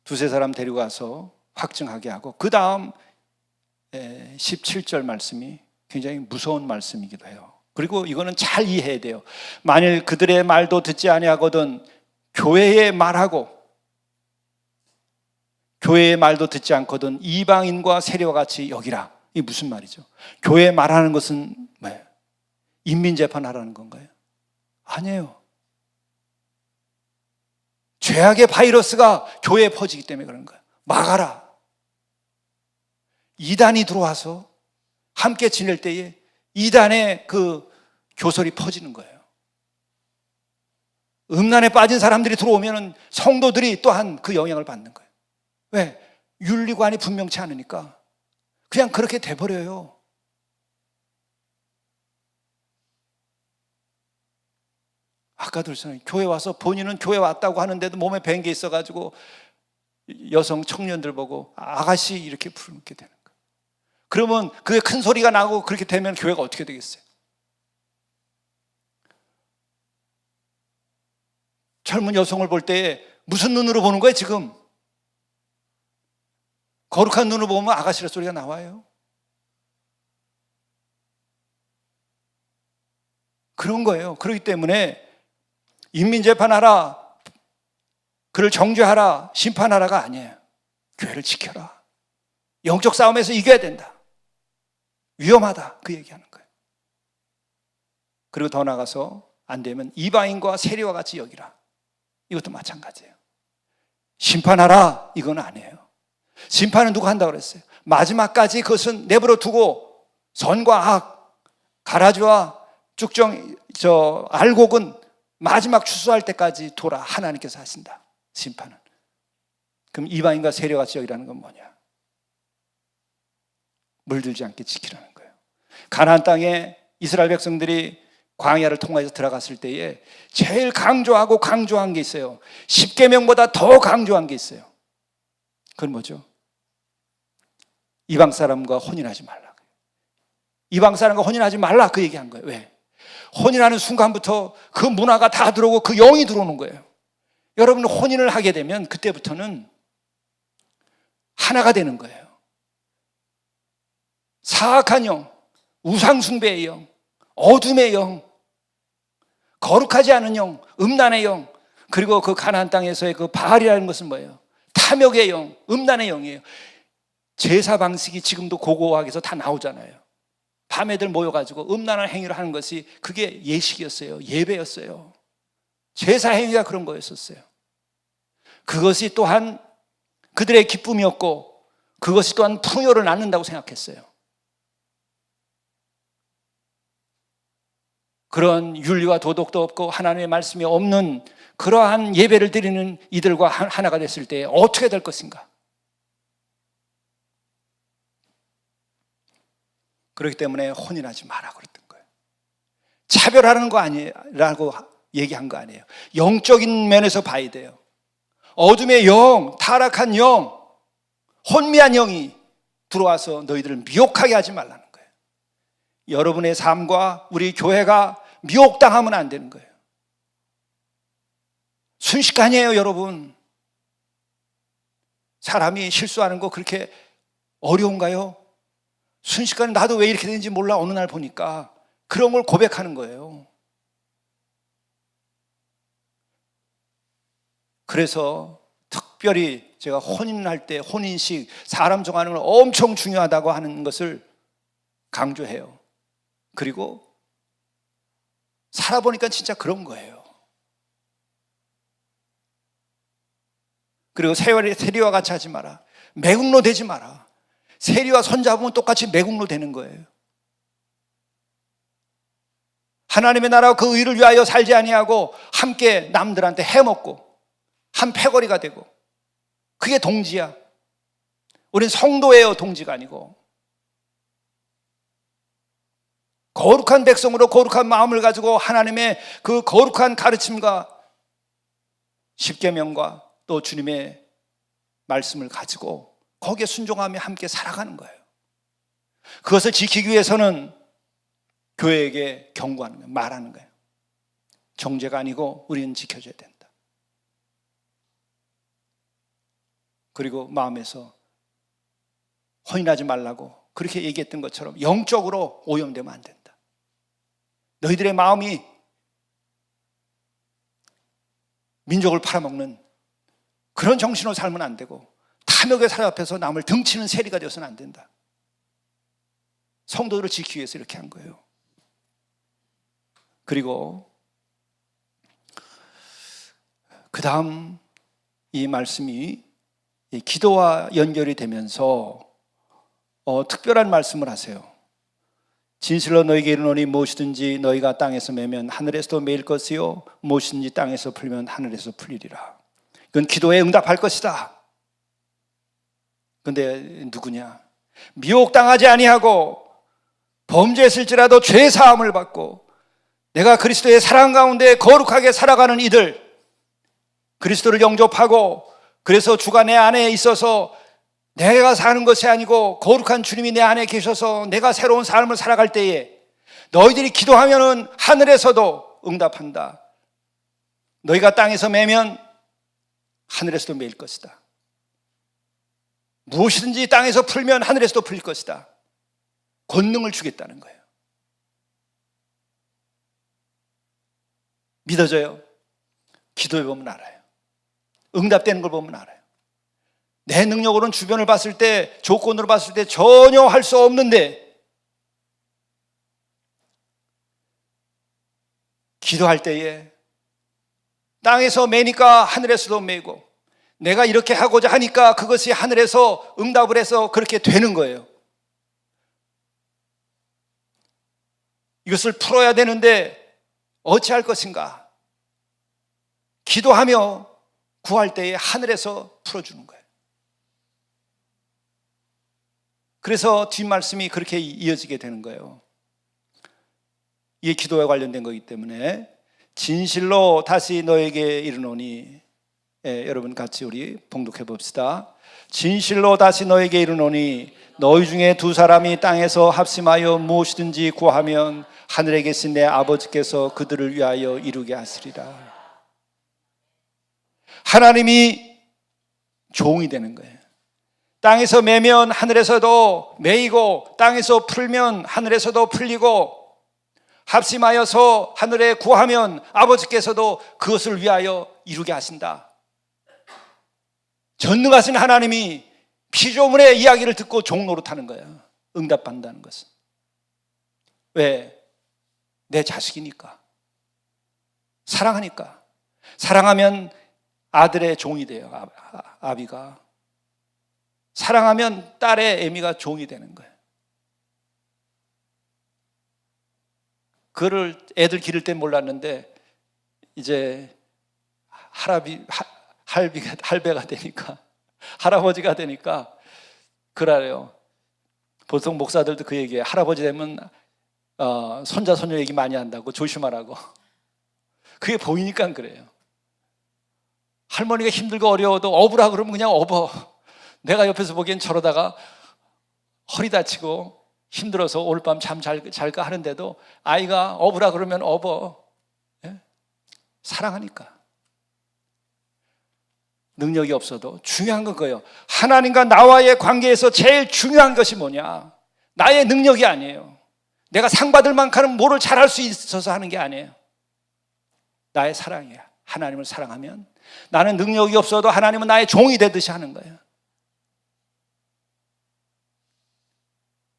두세 사람 데리고 가서 확증하게 하고 그 다음 17절 말씀이 굉장히 무서운 말씀이기도 해요. 그리고 이거는 잘 이해해야 돼요. 만일 그들의 말도 듣지 아니하거든 교회의 말하고 교회의 말도 듣지 않거든 이방인과 세리와 같이 여기라. 이게 무슨 말이죠? 교회 말하는 것은 뭐예요? 인민재판하라는 건가요? 아니에요. 죄악의 바이러스가 교회에 퍼지기 때문에 그런 거예요. 막아라. 이단이 들어와서 함께 지낼 때에 이단의 그 교설이 퍼지는 거예요. 음란에 빠진 사람들이 들어오면 성도들이 또한 그 영향을 받는 거예요. 왜? 윤리관이 분명치 않으니까 그냥 그렇게 돼버려요. 아까도 그랬잖아요. 교회 와서 본인은 교회 왔다고 하는데도 몸에 밴 게 있어가지고 여성 청년들 보고 아가씨 이렇게 부르게 되는 거예요. 그러면 그게 큰 소리가 나고 그렇게 되면 교회가 어떻게 되겠어요? 젊은 여성을 볼 때 무슨 눈으로 보는 거예요 지금? 거룩한 눈으로 보면 아가씨라 소리가 나와요. 그런 거예요. 그렇기 때문에 인민재판하라, 그를 정죄하라, 심판하라가 아니에요. 교회를 지켜라. 영적 싸움에서 이겨야 된다. 위험하다. 그 얘기하는 거예요. 그리고 더 나가서 안 되면 이방인과 세리와 같이 여기라. 이것도 마찬가지예요. 심판하라. 이건 아니에요. 심판은 누가 한다고 그랬어요? 마지막까지 그것은 내버려 두고 선과 악, 가라지와 알곡은 마지막 추수할 때까지 돌아 하나님께서 하신다. 심판은. 그럼 이방인과 세리와같이 여기라는 건 뭐냐? 물들지 않게 지키라는 거예요. 가나안 땅에 이스라엘 백성들이 광야를 통과해서 들어갔을 때에 제일 강조한 게 있어요. 10계명보다 더 강조한 게 있어요. 그건 뭐죠? 이방 사람과 혼인하지 말라. 이방 사람과 혼인하지 말라 그 얘기한 거예요. 왜? 혼인하는 순간부터 그 문화가 다 들어오고 그 영이 들어오는 거예요. 여러분 혼인을 하게 되면 그때부터는 하나가 되는 거예요. 사악한 영, 우상숭배의 영, 어둠의 영, 거룩하지 않은 영, 음란의 영, 그리고 그 가나안 땅에서의 그 바알이라는 것은 뭐예요? 탐욕의 영, 음란의 영이에요. 제사 방식이 지금도 고고학에서 다 나오잖아요. 밤에들 모여가지고 음란한 행위를 하는 것이 그게 예식이었어요. 예배였어요. 제사 행위가 그런 거였었어요. 그것이 또한 그들의 기쁨이었고 그것이 또한 풍요를 낳는다고 생각했어요. 그런 윤리와 도덕도 없고 하나님의 말씀이 없는 그러한 예배를 드리는 이들과 하나가 됐을 때 어떻게 될 것인가? 그렇기 때문에 혼인하지 마라 그랬던 거예요. 차별하는 거 아니라고 얘기한 거 아니에요. 영적인 면에서 봐야 돼요. 어둠의 영, 타락한 영, 혼미한 영이 들어와서 너희들을 미혹하게 하지 말라는 거예요. 여러분의 삶과 우리 교회가 미혹당하면 안 되는 거예요. 순식간이에요, 여러분. 사람이 실수하는 거 그렇게 어려운가요? 순식간에 나도 왜 이렇게 되는지 몰라 어느 날 보니까 그런 걸 고백하는 거예요. 그래서 특별히 제가 혼인할 때 혼인식, 사람 정하는 걸 엄청 중요하다고 하는 것을 강조해요. 그리고 살아보니까 진짜 그런 거예요. 그리고 세리와 같이 하지 마라. 매국노 되지 마라. 세리와 손잡으면 똑같이 매국노 되는 거예요. 하나님의 나라와 그 의를 위하여 살지 아니하고 함께 남들한테 해먹고 한 패거리가 되고 그게 동지야. 우린 성도예요, 동지가 아니고. 거룩한 백성으로 거룩한 마음을 가지고 하나님의 그 거룩한 가르침과 십계명과 또 주님의 말씀을 가지고 거기에 순종하며 함께 살아가는 거예요. 그것을 지키기 위해서는 교회에게 경고하는 거예요. 말하는 거예요. 정죄가 아니고 우리는 지켜줘야 된다. 그리고 마음에서 혼인하지 말라고 그렇게 얘기했던 것처럼 영적으로 오염되면 안 된다. 너희들의 마음이 민족을 팔아먹는 그런 정신으로 살면 안 되고 탐욕의 사로잡혀서 남을 등치는 세리가 되어서는 안 된다. 성도들을 지키기 위해서 이렇게 한 거예요. 그리고 그 다음 이 말씀이 이 기도와 연결이 되면서 특별한 말씀을 하세요. 진실로 너희에게 이르노니 무엇이든지 너희가 땅에서 매면 하늘에서도 매일 것이요 무엇이든지 땅에서 풀면 하늘에서 풀리리라. 그건 기도에 응답할 것이다. 그런데 누구냐? 미혹당하지 아니하고 범죄했을지라도 죄 사함을 받고 내가 그리스도의 사랑 가운데 거룩하게 살아가는 이들, 그리스도를 영접하고 그래서 주가 내 안에 있어서 내가 사는 것이 아니고 거룩한 주님이 내 안에 계셔서 내가 새로운 삶을 살아갈 때에 너희들이 기도하면은 하늘에서도 응답한다. 너희가 땅에서 매면 하늘에서도 매일 것이다. 무엇이든지 땅에서 풀면 하늘에서도 풀릴 것이다. 권능을 주겠다는 거예요. 믿어져요? 기도해 보면 알아요. 응답되는 걸 보면 알아요. 내 능력으로는 주변을 봤을 때, 조건으로 봤을 때 전혀 할 수 없는데 기도할 때에 땅에서 매니까 하늘에서도 매고 내가 이렇게 하고자 하니까 그것이 하늘에서 응답을 해서 그렇게 되는 거예요. 이것을 풀어야 되는데 어찌할 것인가? 기도하며 구할 때에 하늘에서 풀어주는 거예요. 그래서 뒷말씀이 그렇게 이어지게 되는 거예요. 이게 기도와 관련된 거기 때문에 진실로 다시 너에게 이르노니, 여러분 같이 우리 봉독해 봅시다. 진실로 다시 너에게 이르노니 너희 중에 두 사람이 땅에서 합심하여 무엇이든지 구하면 하늘에 계신 내 아버지께서 그들을 위하여 이루게 하시리라. 하나님이 종이 되는 거예요. 땅에서 매면 하늘에서도 매이고 땅에서 풀면 하늘에서도 풀리고 합심하여서 하늘에 구하면 아버지께서도 그것을 위하여 이루게 하신다. 전능하신 하나님이 피조물의 이야기를 듣고 종 노릇하는 거예요. 응답한다는 것은. 왜? 내 자식이니까. 사랑하니까. 사랑하면 아들의 종이 돼요. 아비가. 사랑하면 딸의 애미가 종이 되는 거예요. 그를 애들 기를 때 몰랐는데 이제 할배가 되니까, 할아버지가 되니까 그래요. 보통 목사들도 그 얘기해요. 할아버지 되면 손자 손녀 얘기 많이 한다고, 조심하라고. 그게 보이니까 그래요. 할머니가 힘들고 어려워도 업으라 그러면 그냥 업어. 내가 옆에서 보기엔 저러다가 허리 다치고 힘들어서 오늘 밤 잠 잘까 하는데도 아이가 업으라 그러면 업어. 예? 사랑하니까. 능력이 없어도 중요한 건 그거예요. 하나님과 나와의 관계에서 제일 중요한 것이 뭐냐? 나의 능력이 아니에요. 내가 상 받을 만큼 뭐를 잘할 수 있어서 하는 게 아니에요. 나의 사랑이야. 하나님을 사랑하면 나는 능력이 없어도 하나님은 나의 종이 되듯이 하는 거예요.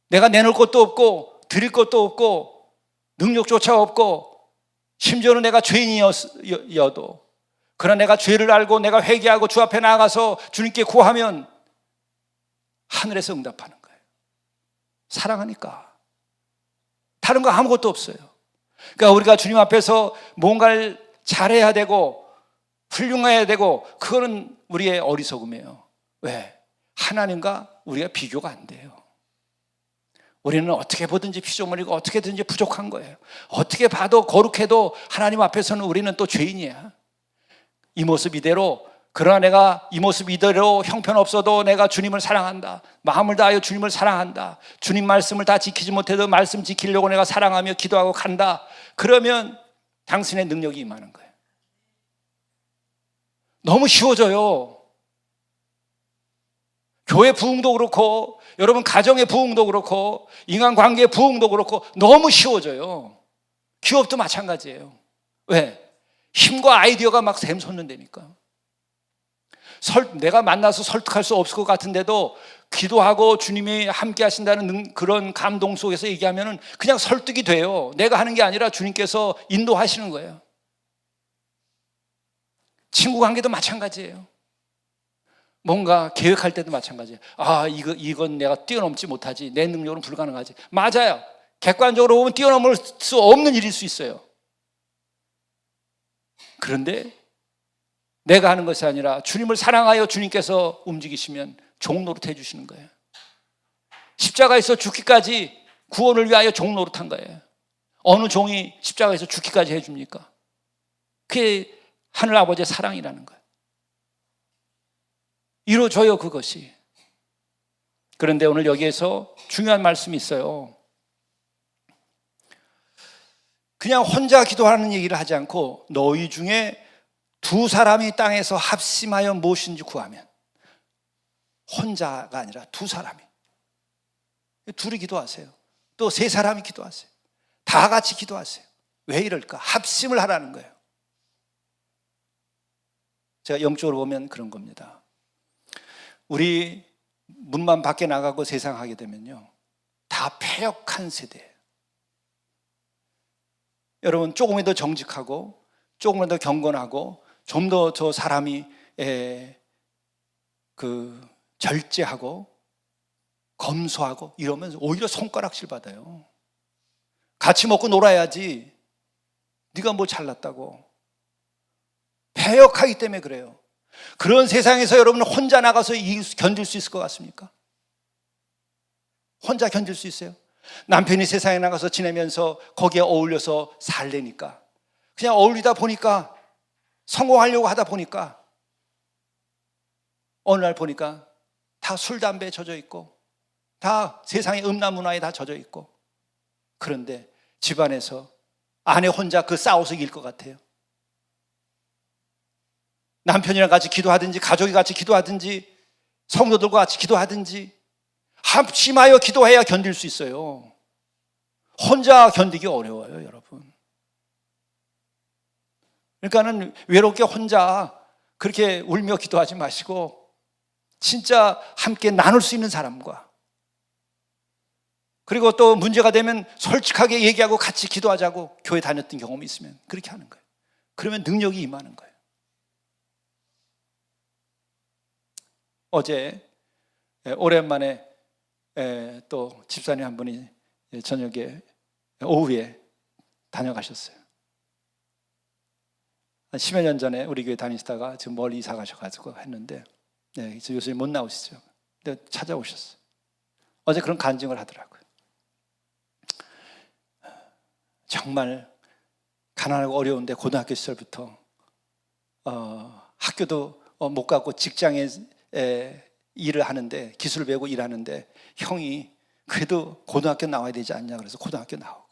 내가 내놓을 것도 없고 드릴 것도 없고 능력조차 없고 심지어는 내가 죄인이어도, 그러나 내가 죄를 알고 내가 회개하고 주 앞에 나아가서 주님께 구하면 하늘에서 응답하는 거예요. 사랑하니까. 다른 거 아무것도 없어요. 그러니까 우리가 주님 앞에서 뭔가를 잘해야 되고 훌륭해야 되고, 그거는 우리의 어리석음이에요. 왜? 하나님과 우리가 비교가 안 돼요. 우리는 어떻게 보든지 피조물이고 어떻게든지 부족한 거예요. 어떻게 봐도 거룩해도 하나님 앞에서는 우리는 또 죄인이야. 이 모습 이대로, 그러나 내가 이 모습 이대로 형편없어도 내가 주님을 사랑한다, 마음을 다하여 주님을 사랑한다, 주님 말씀을 다 지키지 못해도 말씀 지키려고 내가 사랑하며 기도하고 간다, 그러면 당신의 능력이 임하는 거예요. 너무 쉬워져요. 교회 부흥도 그렇고 여러분 가정의 부흥도 그렇고 인간관계의 부흥도 그렇고 너무 쉬워져요. 기업도 마찬가지예요. 왜? 힘과 아이디어가 막 샘솟는다니까. 내가 만나서 설득할 수 없을 것 같은데도 기도하고 주님이 함께 하신다는 그런 감동 속에서 얘기하면 그냥 설득이 돼요. 내가 하는 게 아니라 주님께서 인도하시는 거예요. 친구 관계도 마찬가지예요. 뭔가 계획할 때도 마찬가지예요. 이건 내가 뛰어넘지 못하지, 내 능력으로는 불가능하지. 맞아요. 객관적으로 보면 뛰어넘을 수 없는 일일 수 있어요. 그런데 내가 하는 것이 아니라 주님을 사랑하여 주님께서 움직이시면 종노릇 해주시는 거예요. 십자가에서 죽기까지 구원을 위하여 종노릇한 거예요. 어느 종이 십자가에서 죽기까지 해줍니까? 그게 하늘 아버지의 사랑이라는 거예요. 이루어져요, 그것이. 그런데 오늘 여기에서 중요한 말씀이 있어요. 그냥 혼자 기도하는 얘기를 하지 않고 너희 중에 두 사람이 땅에서 합심하여 무엇인지 구하면, 혼자가 아니라 두 사람이, 둘이 기도하세요. 또 세 사람이 기도하세요. 다 같이 기도하세요. 왜 이럴까? 합심을 하라는 거예요. 제가 영적으로 보면 그런 겁니다. 우리 문만 밖에 나가고 세상 하게 되면요, 다 패역한 세대예요. 여러분, 조금이라도 정직하고 조금이라도 경건하고 좀 더 저 사람이 절제하고 검소하고 이러면 오히려 손가락질 받아요. 같이 먹고 놀아야지 네가 뭐 잘났다고. 패역하기 때문에 그래요. 그런 세상에서 여러분은 혼자 나가서 견딜 수 있을 것 같습니까? 혼자 견딜 수 있어요? 남편이 세상에 나가서 지내면서 거기에 어울려서 살래니까, 그냥 어울리다 보니까, 성공하려고 하다 보니까 어느 날 보니까 다 술, 담배에 젖어 있고 다 세상의 음란 문화에 다 젖어 있고, 그런데 집안에서 아내 혼자 그 싸워서 이길 것 같아요? 남편이랑 같이 기도하든지 가족이 같이 기도하든지 성도들과 같이 기도하든지 합심하여 기도해야 견딜 수 있어요. 혼자 견디기 어려워요, 여러분. 그러니까는 외롭게 혼자 그렇게 울며 기도하지 마시고 진짜 함께 나눌 수 있는 사람과, 그리고 또 문제가 되면 솔직하게 얘기하고 같이 기도하자고 교회 다녔던 경험이 있으면 그렇게 하는 거예요. 그러면 능력이 임하는 거예요. 어제 오랜만에 또 집사님 한 분이 저녁에 오후에 다녀가셨어요. 한 10여 년 전에 우리 교회 다니시다가 지금 멀리 이사 가셔가지고 했는데, 요새 못 나오시죠. 근데 찾아오셨어요. 어제 그런 간증을 하더라고요. 정말 가난하고 어려운데 고등학교 시절부터 학교도 못 가고 직장에 일을 하는데, 기술을 배우고 일하는데 형이 그래도 고등학교 나와야 되지 않냐 그래서 고등학교 나오고,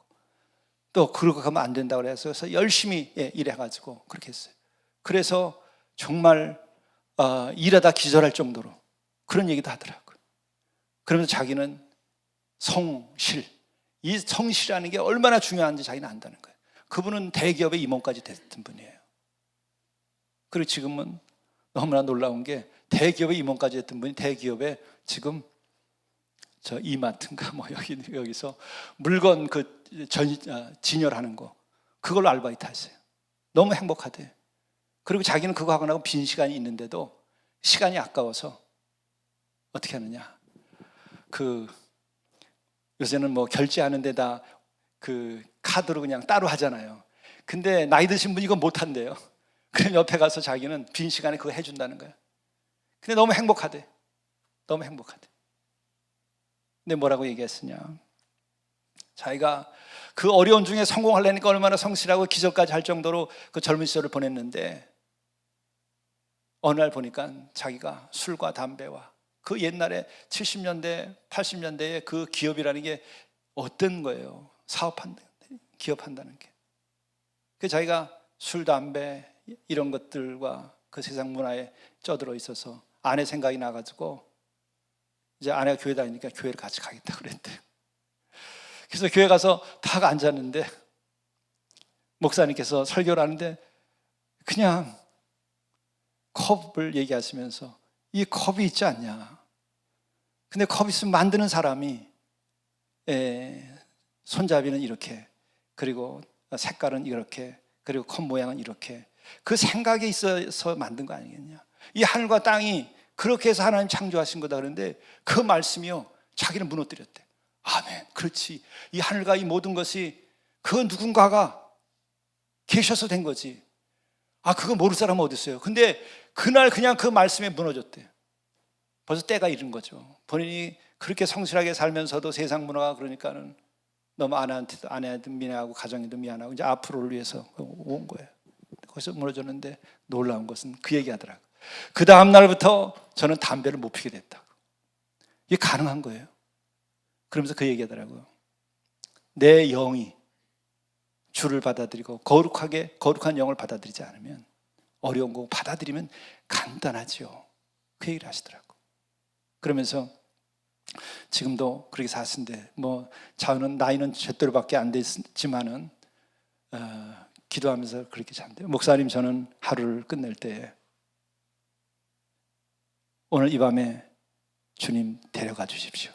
또 그러고 가면 안 된다고 그래서 열심히 일해가지고 그렇게 했어요. 그래서 정말 일하다 기절할 정도로 그런 얘기도 하더라고요. 그러면서 자기는 성실, 이 성실이라는 게 얼마나 중요한지 자기는 안다는 거예요. 그분은 대기업의 임원까지 됐던 분이에요. 그리고 지금은 너무나 놀라운 게 대기업의 임원까지 했던 분이 대기업에 지금 저 이마트인가 뭐 여기서 물건 진열하는 거, 그걸로 아르바이트 하세요. 너무 행복하대요. 그리고 자기는 그거 하고 나고 빈 시간이 있는데도 시간이 아까워서 어떻게 하느냐, 요새는 뭐 결제하는 데다 카드로 그냥 따로 하잖아요. 근데 나이 드신 분이 이거 못 한대요. 그럼 옆에 가서 자기는 빈 시간에 그거 해준다는 거야. 근데 너무 행복하대. 너무 행복하대. 근데 뭐라고 얘기했으냐, 자기가 그 어려운 중에 성공하려니까 얼마나 성실하고 기적까지 할 정도로 그 젊은 시절을 보냈는데, 어느 날 보니까 자기가 술과 담배와 그 옛날에 70년대, 80년대에 그 기업이라는 게 어떤 거예요? 사업한다는, 기업한다는 게. 그 자기가 술, 담배 이런 것들과 그 세상 문화에 쩌들어 있어서 아내 생각이 나가지고 이제 아내가 교회 다니니까 교회를 같이 가겠다 그랬대요. 그래서 교회 가서 딱 앉았는데 목사님께서 설교를 하는데 그냥 컵을 얘기하시면서 이 컵이 있지 않냐. 근데 컵 있으면 만드는 사람이 손잡이는 이렇게, 그리고 색깔은 이렇게, 그리고 컵 모양은 이렇게, 그 생각이 있어서 만든 거 아니겠냐. 이 하늘과 땅이 그렇게 해서 하나님 창조하신 거다. 그런데 그 말씀이요, 자기는 무너뜨렸대. 아멘, 그렇지. 이 하늘과 이 모든 것이 그 누군가가 계셔서 된 거지. 그거 모를 사람은 어디 있어요. 근데 그날 그냥 그 말씀에 무너졌대요. 벌써 때가 이른 거죠. 본인이 그렇게 성실하게 살면서도 세상 문화가 그러니까는 너무 아내한테 미안하고 가정에도 미안하고 이제 앞으로를 위해서 온 거예요. 거기서 무너졌는데 놀라운 것은 그 얘기하더라고요. 그 다음 날부터 저는 담배를 못 피게 됐다고. 이게 가능한 거예요. 그러면서 그 얘기하더라고요. 내 영이 주를 받아들이고 거룩한 영을 받아들이지 않으면, 어려운 거 받아들이면 간단하죠. 그 얘기를 하시더라고요. 그러면서 지금도 그렇게 사신데, 자는 나이는 제대로밖에 안 됐지만은 기도하면서 그렇게 잔대요. 목사님, 저는 하루를 끝낼 때 오늘 이 밤에 주님 데려가 주십시오.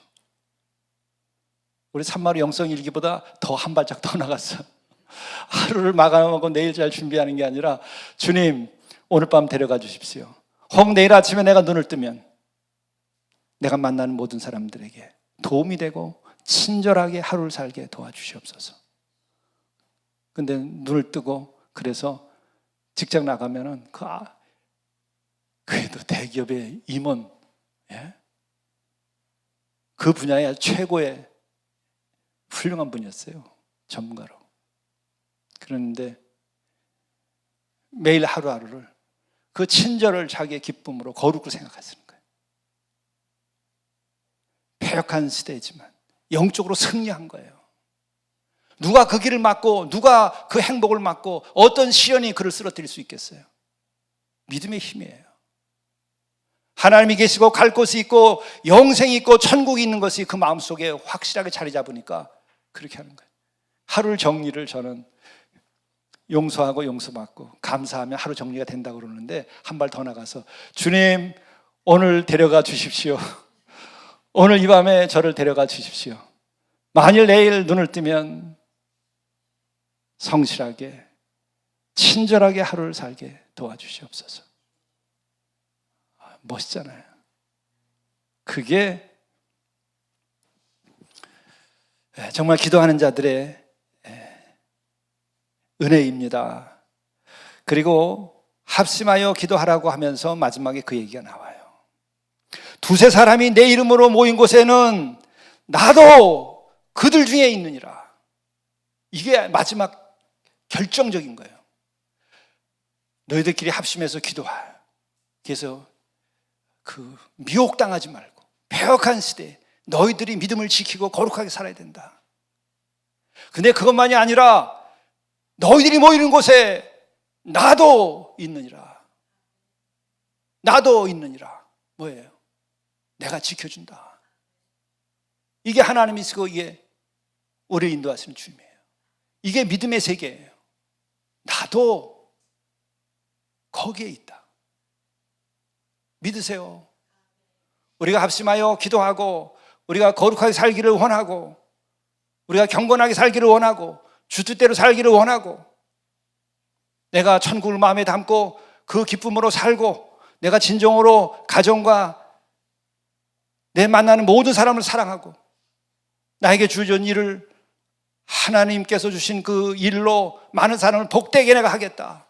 우리 산마루 영성일기보다 더 한 발짝 더 나갔어. 하루를 마감하고 내일 잘 준비하는 게 아니라 주님 오늘 밤 데려가 주십시오. 혹 내일 아침에 내가 눈을 뜨면 내가 만나는 모든 사람들에게 도움이 되고 친절하게 하루를 살게 도와주시옵소서. 근데 눈을 뜨고 그래서 직장 나가면은 그래도 대기업의 임원, 그 분야의 최고의 훌륭한 분이었어요. 전문가로. 그런데 매일 하루하루를 그 친절을 자기의 기쁨으로 거룩으로 생각하시는 거예요. 패역한 시대지만 영적으로 승리한 거예요. 누가 그 길을 막고, 누가 그 행복을 막고, 어떤 시련이 그를 쓰러뜨릴 수 있겠어요? 믿음의 힘이에요. 하나님이 계시고 갈 곳이 있고 영생이 있고 천국이 있는 것이 그 마음속에 확실하게 자리 잡으니까 그렇게 하는 거예요. 하루 정리를 저는 용서하고 용서받고 감사하면 하루 정리가 된다고 그러는데, 한 발 더 나가서 주님 오늘 데려가 주십시오. 오늘 이 밤에 저를 데려가 주십시오. 만일 내일 눈을 뜨면 성실하게 친절하게 하루를 살게 도와주시옵소서. 멋있잖아요. 그게 정말 기도하는 자들의 은혜입니다. 그리고 합심하여 기도하라고 하면서 마지막에 그 얘기가 나와요. 두세 사람이 내 이름으로 모인 곳에는 나도 그들 중에 있느니라. 이게 마지막 결정적인 거예요. 너희들끼리 합심해서 기도할. 그래서 그 미혹당하지 말고, 패역한 시대에 너희들이 믿음을 지키고 거룩하게 살아야 된다. 근데 그것만이 아니라 너희들이 모이는 곳에 나도 있느니라. 나도 있느니라. 뭐예요? 내가 지켜준다. 이게 하나님이 쓰고 이게 우리를 인도하시는 주님이에요. 이게 믿음의 세계예요. 나도 거기에 있다. 믿으세요. 우리가 합심하여 기도하고, 우리가 거룩하게 살기를 원하고, 우리가 경건하게 살기를 원하고, 주 뜻대로 살기를 원하고, 내가 천국을 마음에 담고 그 기쁨으로 살고, 내가 진정으로 가정과 내 만나는 모든 사람을 사랑하고, 나에게 주어진 일을 하나님께서 주신 그 일로 많은 사람을 복되게 내가 하겠다.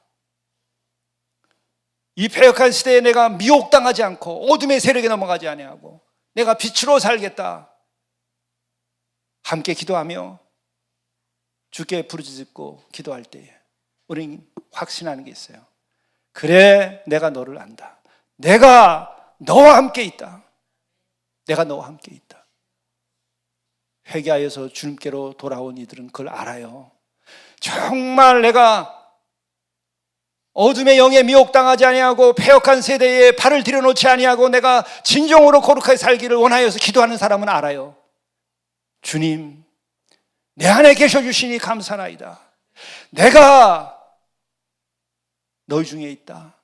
이 패역한 시대에 내가 미혹당하지 않고 어둠의 세력에 넘어가지 아니하고 내가 빛으로 살겠다. 함께 기도하며 주께 부르짖고 기도할 때에 우리는 확신하는 게 있어요. 그래, 내가 너를 안다. 내가 너와 함께 있다. 내가 너와 함께 있다. 회개하여서 주님께로 돌아온 이들은 그걸 알아요. 정말 내가 어둠의 영에 미혹당하지 아니하고 패역한 세대에 발을 들여놓지 아니하고 내가 진정으로 거룩하게 살기를 원하여서 기도하는 사람은 알아요. 주님, 내 안에 계셔 주시니 감사나이다. 내가 너희 중에 있다.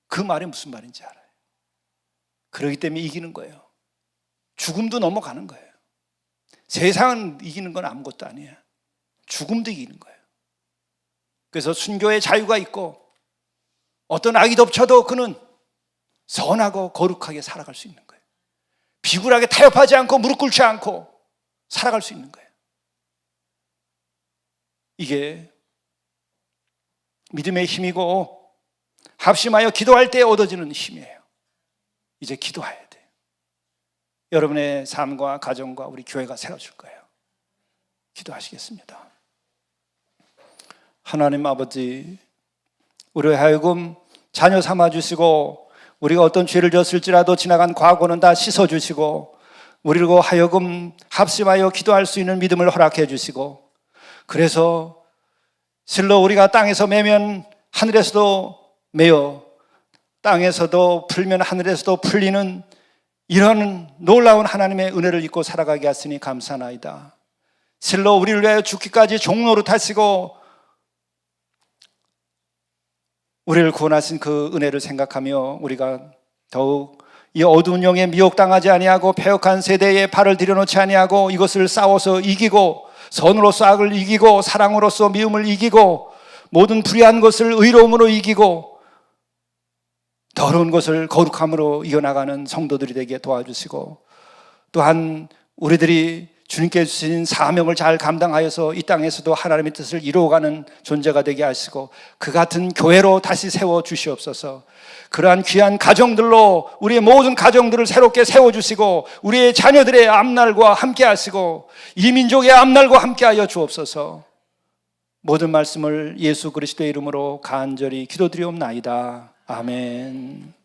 그 말이 무슨 말인지 알아요. 그렇기 때문에 이기는 거예요. 죽음도 넘어가는 거예요. 세상은 이기는 건 아무것도 아니에요. 죽음도 이기는 거예요. 그래서 순교의 자유가 있고 어떤 악이 덮쳐도 그는 선하고 거룩하게 살아갈 수 있는 거예요. 비굴하게 타협하지 않고 무릎 꿇지 않고 살아갈 수 있는 거예요. 이게 믿음의 힘이고 합심하여 기도할 때 얻어지는 힘이에요. 이제 기도해야 돼요. 여러분의 삶과 가정과 우리 교회가 세워줄 거예요. 기도하시겠습니다. 하나님 아버지, 우리 하여금 자녀 삼아주시고 우리가 어떤 죄를 졌을지라도 지나간 과거는 다 씻어주시고 우리로 하여금 합심하여 기도할 수 있는 믿음을 허락해 주시고, 그래서 실로 우리가 땅에서 매면 하늘에서도 매어 땅에서도 풀면 하늘에서도 풀리는 이런 놀라운 하나님의 은혜를 잊고 살아가게 하시니 감사나이다. 실로 우리를 위하여 죽기까지 종로로 타시고 우리를 구원하신 그 은혜를 생각하며 우리가 더욱 이 어두운 영에 미혹당하지 아니하고 패역한 세대에 발을 들여놓지 아니하고 이것을 싸워서 이기고 선으로서 악을 이기고 사랑으로서 미움을 이기고 모든 불의한 것을 의로움으로 이기고 더러운 것을 거룩함으로 이겨나가는 성도들이 되게 도와주시고, 또한 우리들이 주님께 주신 사명을 잘 감당하여서 이 땅에서도 하나님의 뜻을 이루어가는 존재가 되게 하시고 그 같은 교회로 다시 세워주시옵소서. 그러한 귀한 가정들로 우리의 모든 가정들을 새롭게 세워주시고 우리의 자녀들의 앞날과 함께 하시고 이 민족의 앞날과 함께 하여 주옵소서. 모든 말씀을 예수 그리스도의 이름으로 간절히 기도드리옵나이다. 아멘.